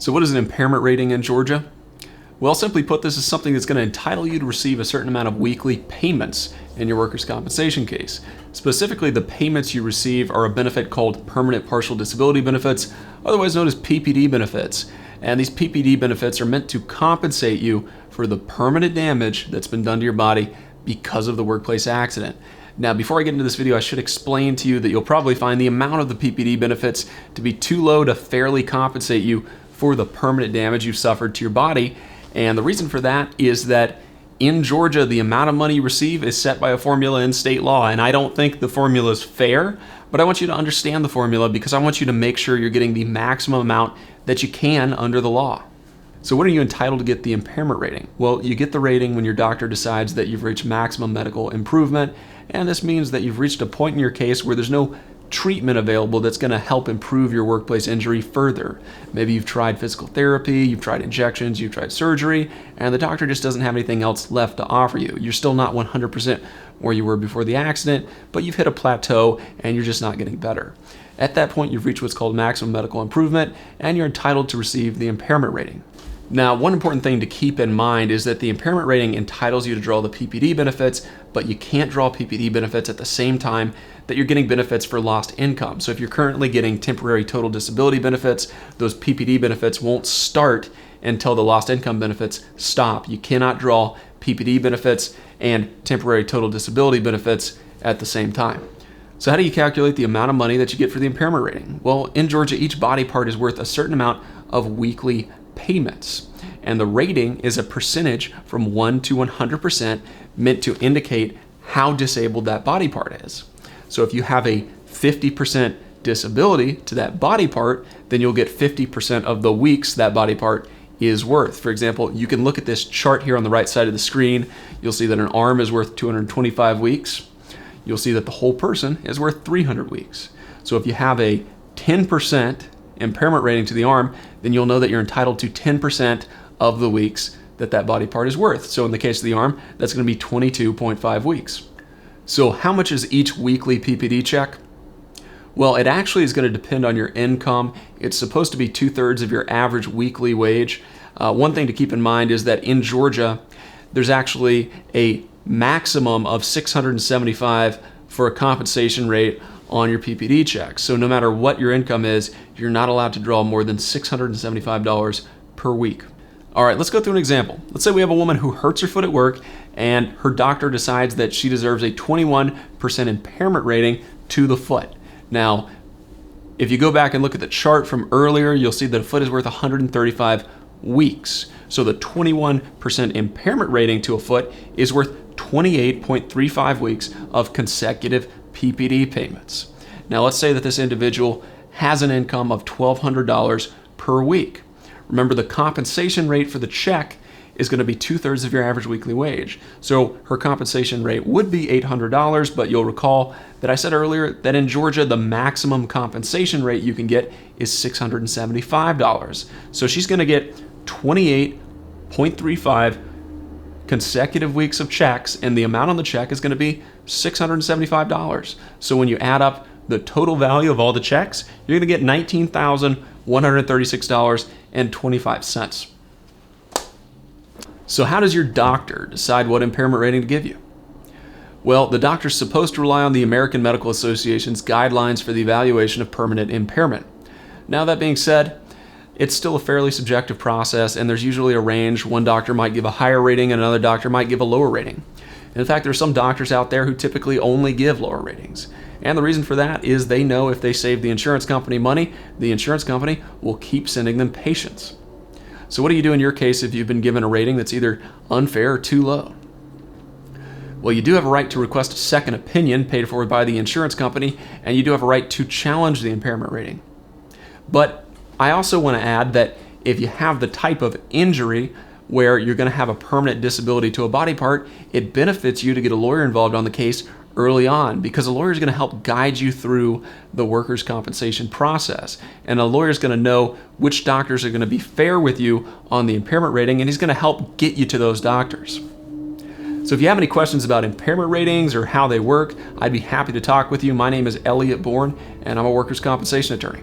So what is an impairment rating in Georgia? Well, simply put, this is something that's going to entitle you to receive a certain amount of weekly payments in your workers' compensation case. Specifically, the payments you receive are a benefit called permanent partial disability benefits, otherwise known as PPD benefits. And these PPD benefits are meant to compensate you for the permanent damage that's been done to your body because of the workplace accident. Now, before I get into this video, I should explain to you that you'll probably find the amount of the PPD benefits to be too low to fairly compensate you for the permanent damage you've suffered to your body. And the reason for that is that in Georgia, the amount of money you receive is set by a formula in state law. And I don't think the formula is fair, but I want you to understand the formula because I want you to make sure you're getting the maximum amount that you can under the law. So when are you entitled to get the impairment rating? Well, you get the rating when your doctor decides that you've reached maximum medical improvement. And this means that you've reached a point in your case where there's no treatment available that's going to help improve your workplace injury further. Maybe you've tried physical therapy, you've tried injections, you've tried surgery, and the doctor just doesn't have anything else left to offer you. You're still not 100% where you were before the accident, but you've hit a plateau and you're just not getting better. At that point, you've reached what's called maximum medical improvement, and you're entitled to receive the impairment rating. Now, one important thing to keep in mind is that the impairment rating entitles you to draw the PPD benefits, but you can't draw PPD benefits at the same time that you're getting benefits for lost income. So if you're currently getting temporary total disability benefits, those PPD benefits won't start until the lost income benefits stop. You cannot draw PPD benefits and temporary total disability benefits at the same time. So how do you calculate the amount of money that you get for the impairment rating? Well, in Georgia, each body part is worth a certain amount of weekly payments. And the rating is a percentage from 1 to 100% meant to indicate how disabled that body part is. So if you have a 50% disability to that body part, then you'll get 50% of the weeks that body part is worth. For example, you can look at this chart here on the right side of the screen. You'll see that an arm is worth 225 weeks. You'll see that the whole person is worth 300 weeks. So if you have a 10% impairment rating to the arm, then you'll know that you're entitled to 10% of the weeks that that body part is worth. So in the case of the arm, that's going to be 22.5 weeks. So how much is each weekly PPD check? Well, it actually is going to depend on your income. It's supposed to be 2/3 of your average weekly wage. One thing to keep in mind is that in Georgia, there's actually a maximum of $675 for a compensation rate on your PPD check. So no matter what your income is, you're not allowed to draw more than $675 per week. All right, let's go through an example. Let's say we have a woman who hurts her foot at work and her doctor decides that she deserves a 21% impairment rating to the foot. Now, if you go back and look at the chart from earlier, you'll see that a foot is worth 135 weeks. So the 21% impairment rating to a foot is worth 28.35 weeks of consecutive PPD payments. Now let's say that this individual has an income of $1,200 per week. Remember, the compensation rate for the check is going to be 2/3 of your average weekly wage. So her compensation rate would be $800, but you'll recall that I said earlier that in Georgia, the maximum compensation rate you can get is $675. So she's going to get 28.35 consecutive weeks of checks, and the amount on the check is going to be $675. So when you add up the total value of all the checks, you're going to get $19,136.25. So how does your doctor decide what impairment rating to give you? Well, the doctor's supposed to rely on the American Medical Association's guidelines for the evaluation of permanent impairment. Now, that being said, it's still a fairly subjective process, and there's usually a range. One doctor might give a higher rating and another doctor might give a lower rating. In fact, there are some doctors out there who typically only give lower ratings. And the reason for that is they know if they save the insurance company money, the insurance company will keep sending them patients. So what do you do in your case if you've been given a rating that's either unfair or too low? Well, you do have a right to request a second opinion paid for by the insurance company, and you do have a right to challenge the impairment rating. But I also want to add that if you have the type of injury where you're going to have a permanent disability to a body part, it benefits you to get a lawyer involved on the case early on, because a lawyer is going to help guide you through the workers' compensation process. And a lawyer is going to know which doctors are going to be fair with you on the impairment rating, and he's going to help get you to those doctors. So if you have any questions about impairment ratings or how they work, I'd be happy to talk with you. My name is Elliot Bourne, and I'm a workers' compensation attorney.